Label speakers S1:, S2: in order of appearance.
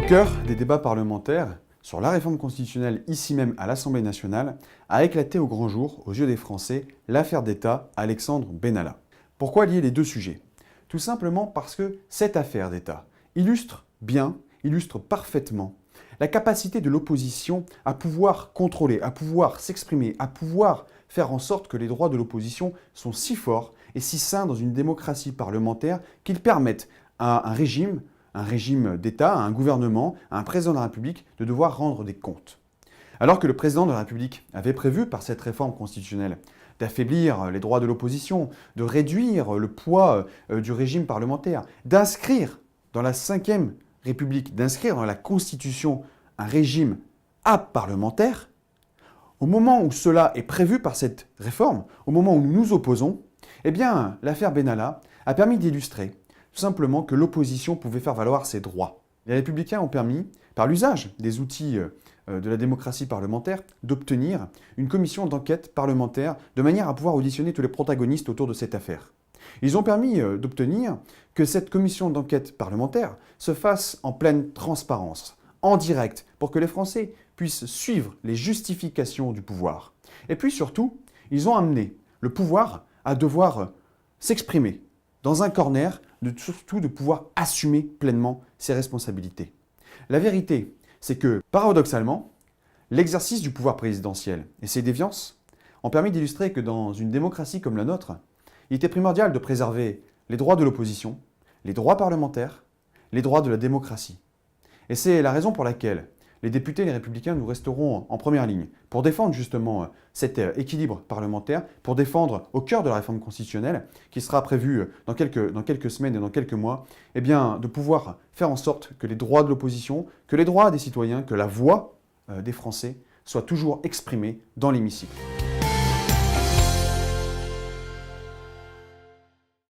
S1: cœur des débats parlementaires sur la réforme constitutionnelle ici même à l'Assemblée nationale a éclaté au grand jour, aux yeux des Français, l'affaire d'État Alexandre Benalla. Pourquoi lier les deux sujets? Tout simplement parce que cette affaire d'État illustre parfaitement la capacité de l'opposition à pouvoir contrôler, à pouvoir s'exprimer, à pouvoir faire en sorte que les droits de l'opposition sont si forts et si sains dans une démocratie parlementaire qu'ils permettent à un régime d'État, à un gouvernement, à un président de la République de devoir rendre des comptes. Alors que le président de la République avait prévu par cette réforme constitutionnelle d'affaiblir les droits de l'opposition, de réduire le poids du régime parlementaire, d'inscrire dans la Ve République, d'inscrire dans la Constitution un régime aparlementaire, au moment où cela est prévu par cette réforme, au moment où nous nous opposons, eh bien, l'affaire Benalla a permis d'illustrer tout simplement que l'opposition pouvait faire valoir ses droits. Les Républicains ont permis, par l'usage des outils de la démocratie parlementaire, d'obtenir une commission d'enquête parlementaire de manière à pouvoir auditionner tous les protagonistes autour de cette affaire. Ils ont permis d'obtenir que cette commission d'enquête parlementaire se fasse en pleine transparence, en direct, pour que les Français puissent suivre les justifications du pouvoir. Et puis surtout, ils ont amené le pouvoir à devoir s'exprimer dans un corner, surtout de pouvoir assumer pleinement ses responsabilités. La vérité, c'est que, paradoxalement, l'exercice du pouvoir présidentiel et ses déviances ont permis d'illustrer que dans une démocratie comme la nôtre, il était primordial de préserver les droits de l'opposition, les droits parlementaires, les droits de la démocratie. Et c'est la raison pour laquelle les députés et les républicains, nous resterons en première ligne pour défendre justement cet équilibre parlementaire, pour défendre au cœur de la réforme constitutionnelle, qui sera prévue dans quelques semaines et dans quelques mois, eh bien, de pouvoir faire en sorte que les droits de l'opposition, que les droits des citoyens, que la voix des Français soient toujours exprimés dans l'hémicycle.